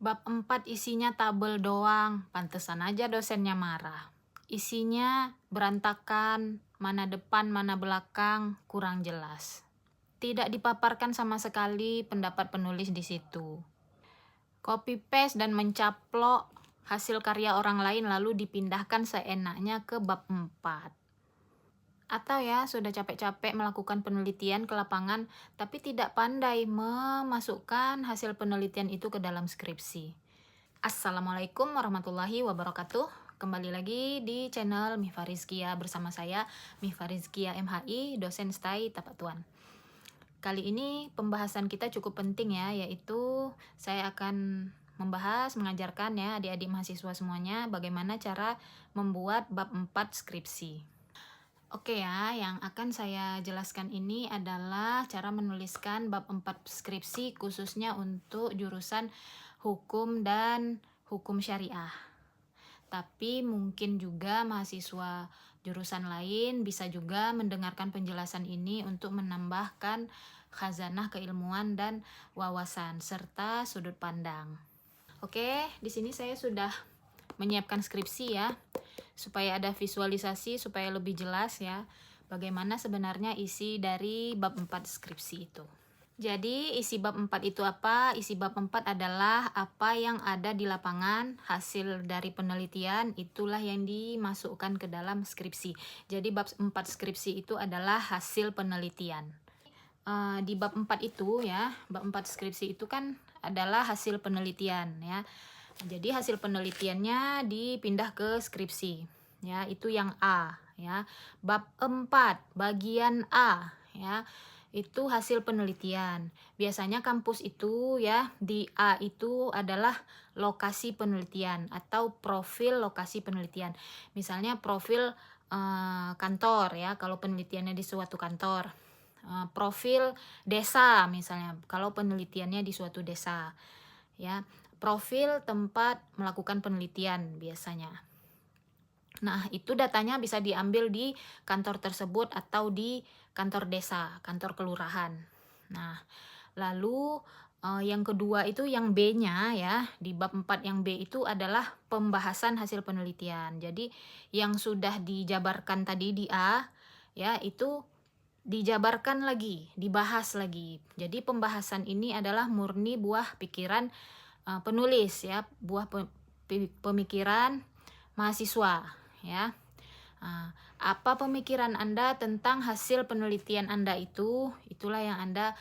Bab 4 isinya tabel doang, pantesan aja dosennya marah. Isinya berantakan, mana depan mana belakang, kurang jelas. Tidak dipaparkan sama sekali pendapat penulis di situ. Copy paste dan mencaplok hasil karya orang lain lalu dipindahkan seenaknya ke bab 4. Atau ya, sudah capek-capek melakukan penelitian ke lapangan, tapi tidak pandai memasukkan hasil penelitian itu ke dalam skripsi. Assalamualaikum warahmatullahi wabarakatuh. Kembali lagi di channel Mifah Rizkia bersama saya, Mifah Rizkia MHI, dosen STAI Tapak Tuan. Kali ini pembahasan kita cukup penting ya, yaitu saya akan mengajarkan ya adik-adik mahasiswa semuanya bagaimana cara membuat bab 4 skripsi. Oke ya, yang akan saya jelaskan ini adalah cara menuliskan bab 4 skripsi khususnya untuk jurusan hukum dan hukum syariah. Tapi mungkin juga mahasiswa jurusan lain bisa juga mendengarkan penjelasan ini untuk menambahkan khazanah keilmuan dan wawasan serta sudut pandang. Oke, di sini saya sudah menyiapkan skripsi ya, supaya ada visualisasi, supaya lebih jelas ya, bagaimana sebenarnya isi dari bab 4 skripsi itu. Jadi isi bab 4 itu apa? Isi bab 4 adalah apa yang ada di lapangan, hasil dari penelitian, itulah yang dimasukkan ke dalam skripsi. Jadi bab 4 skripsi itu adalah hasil penelitian. Di bab 4 itu ya, bab 4 skripsi itu kan adalah hasil penelitian ya. Jadi hasil penelitiannya dipindah ke skripsi. Ya, itu yang A ya. Bab 4 bagian A ya. Itu hasil penelitian. Biasanya kampus itu ya di A itu adalah lokasi penelitian atau profil lokasi penelitian. Misalnya profil kantor ya, kalau penelitiannya di suatu kantor. Profil desa misalnya, kalau penelitiannya di suatu desa ya. Profil tempat melakukan penelitian biasanya. Nah, itu datanya bisa diambil di kantor tersebut atau di kantor desa, kantor kelurahan. Nah, lalu yang kedua itu yang B-nya ya, di bab 4 yang B itu adalah pembahasan hasil penelitian. Jadi, yang sudah dijabarkan tadi di A ya, itu dijabarkan lagi, dibahas lagi. Jadi, pembahasan ini adalah murni buah pikiran penulis ya, buah pemikiran mahasiswa ya. Apa pemikiran Anda tentang hasil penelitian Anda itu, itulah yang Anda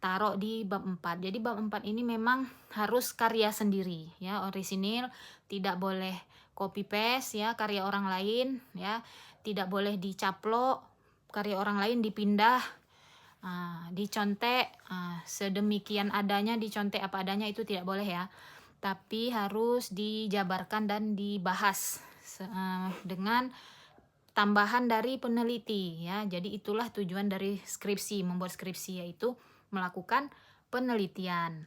taruh di bab 4. Jadi bab 4 ini memang harus karya sendiri ya, orisinil, tidak boleh copy paste ya karya orang lain ya, tidak boleh dicaplok karya orang lain dipindah, dicontek sedemikian adanya, dicontek apa adanya, itu tidak boleh ya, tapi harus dijabarkan dan dibahas dengan tambahan dari peneliti ya. Jadi itulah tujuan dari skripsi, membuat skripsi, yaitu melakukan penelitian.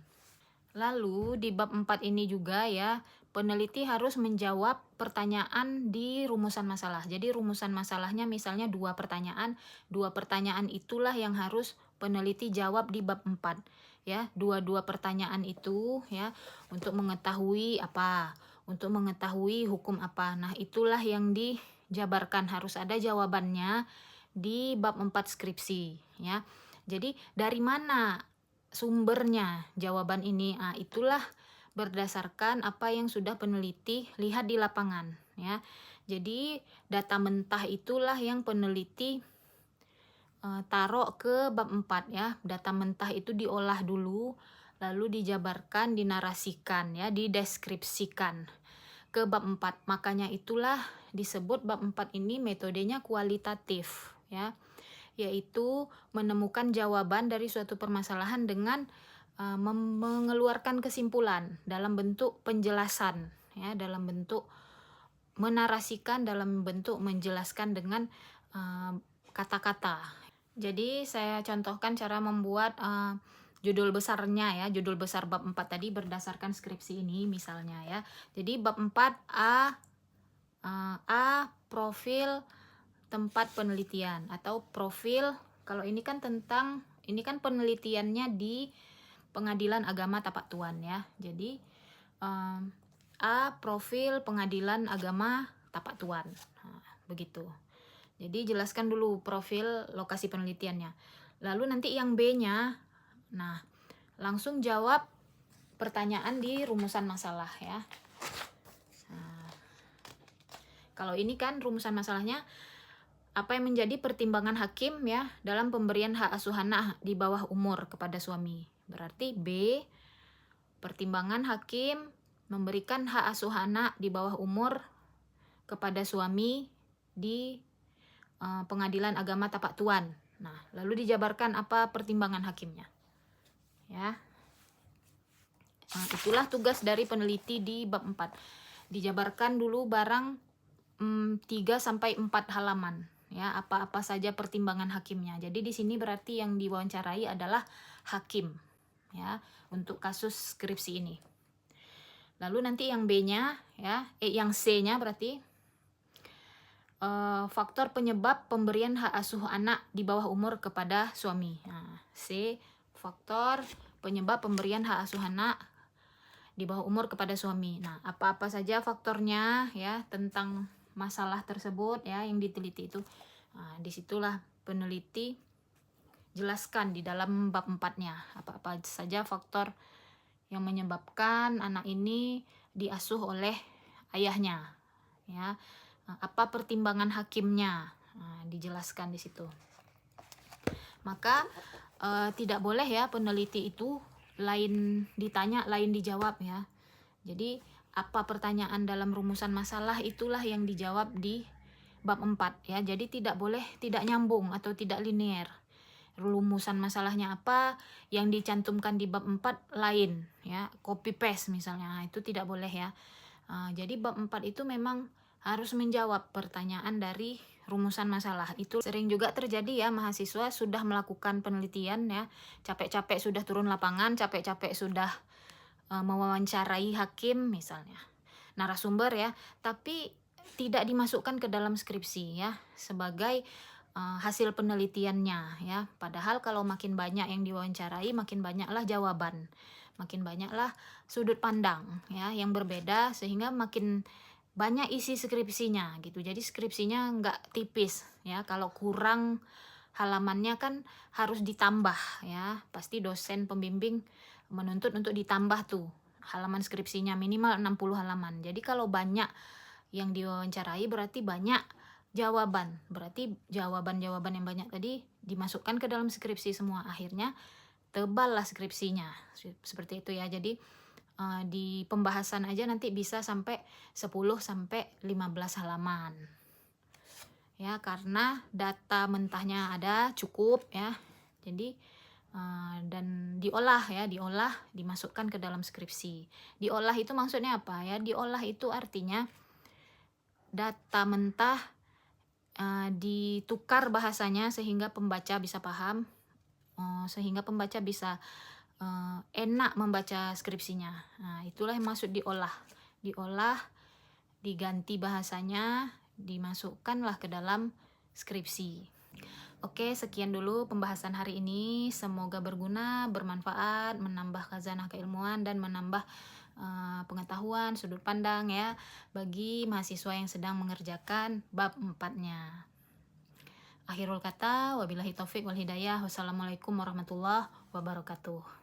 Lalu di bab 4 ini juga ya, peneliti harus menjawab pertanyaan di rumusan masalah. Jadi rumusan masalahnya misalnya 2 pertanyaan itulah yang harus peneliti jawab di bab 4 ya. Dua pertanyaan itu ya, untuk mengetahui apa? Untuk mengetahui hukum apa. Nah, itulah yang dijabarkan, harus ada jawabannya di bab 4 skripsi ya. Jadi dari mana sumbernya jawaban ini? Itulah berdasarkan apa yang sudah peneliti lihat di lapangan ya. Jadi data mentah itulah yang peneliti taruh ke bab 4 ya. Data mentah itu diolah dulu, lalu dijabarkan, dinarasikan ya, dideskripsikan ke bab 4. Makanya itulah disebut bab 4 ini metodenya kualitatif ya, yaitu menemukan jawaban dari suatu permasalahan dengan mengeluarkan kesimpulan dalam bentuk penjelasan ya, dalam bentuk menarasikan, dalam bentuk menjelaskan dengan kata-kata. Jadi saya contohkan cara membuat judul besarnya ya, judul besar bab 4 tadi berdasarkan skripsi ini misalnya ya. Jadi bab 4 A profil tempat penelitian atau profil, kalau ini kan penelitiannya di Pengadilan Agama Tapak Tuan ya. Jadi A. Profil Pengadilan Agama Tapak Tuan. Nah, begitu. Jadi jelaskan dulu profil lokasi penelitiannya. Lalu nanti yang B-nya, nah langsung jawab pertanyaan di rumusan masalah ya. Nah, kalau ini kan rumusan masalahnya, apa yang menjadi pertimbangan hakim ya dalam pemberian hak asuh anak di bawah umur kepada suami. Berarti B, pertimbangan hakim memberikan hak asuh anak di bawah umur kepada suami di Pengadilan Agama Tapak Tuan. Nah, lalu dijabarkan apa pertimbangan hakimnya. Ya. Nah, itulah tugas dari peneliti di bab 4. Dijabarkan dulu barang 3 sampai 4 halaman. Ya, apa-apa saja pertimbangan hakimnya. Jadi di sini berarti yang diwawancarai adalah hakim ya untuk kasus skripsi ini. Lalu nanti yang B-nya ya, yang C-nya berarti faktor penyebab pemberian hak asuh anak di bawah umur kepada suami. Nah, C, faktor penyebab pemberian hak asuh anak di bawah umur kepada suami. Nah, apa-apa saja faktornya ya tentang masalah tersebut ya yang diteliti itu. Nah, disitulah peneliti jelaskan di dalam bab 4-nya apa-apa saja faktor yang menyebabkan anak ini diasuh oleh ayahnya ya, apa pertimbangan hakimnya. Nah, dijelaskan di situ. Maka tidak boleh ya peneliti itu lain ditanya lain dijawab ya. Jadi apa pertanyaan dalam rumusan masalah itulah yang dijawab di bab 4 ya. Jadi tidak boleh tidak nyambung atau tidak linear. Rumusan masalahnya apa, yang dicantumkan di bab 4 lain ya, copy paste misalnya. Nah, itu tidak boleh ya. Jadi bab 4 itu memang harus menjawab pertanyaan dari rumusan masalah. Itu sering juga terjadi ya, mahasiswa sudah melakukan penelitian ya, capek-capek sudah turun lapangan, capek-capek sudah mewawancarai hakim misalnya, narasumber ya, tapi tidak dimasukkan ke dalam skripsi ya sebagai hasil penelitiannya ya. Padahal kalau makin banyak yang diwawancarai, makin banyaklah jawaban, makin banyaklah sudut pandang ya yang berbeda, sehingga makin banyak isi skripsinya gitu. Jadi skripsinya nggak tipis ya. Kalau kurang halamannya kan harus ditambah ya. Pasti dosen pembimbing menuntut untuk ditambah tuh halaman skripsinya minimal 60 halaman. Jadi kalau banyak yang diwawancarai berarti banyak jawaban. Berarti jawaban-jawaban yang banyak tadi dimasukkan ke dalam skripsi semua. Akhirnya tebal lah skripsinya. Seperti itu ya. Jadi di pembahasan aja nanti bisa sampai 10 sampai 15 halaman. Ya, karena data mentahnya ada cukup ya. Jadi dan diolah ya, dimasukkan ke dalam skripsi. Diolah itu maksudnya apa ya? Diolah itu artinya data mentah ditukar bahasanya sehingga pembaca bisa paham, sehingga pembaca bisa enak membaca skripsinya. Nah, itulah yang maksud diolah. Diolah, diganti bahasanya, dimasukkanlah ke dalam skripsi. Oke, sekian dulu pembahasan hari ini. Semoga berguna, bermanfaat, menambah khazanah keilmuan dan menambah pengetahuan, sudut pandang ya bagi mahasiswa yang sedang mengerjakan bab 4-nya. Akhirul kata, wabillahi taufik wal hidayah. Wassalamualaikum warahmatullahi wabarakatuh.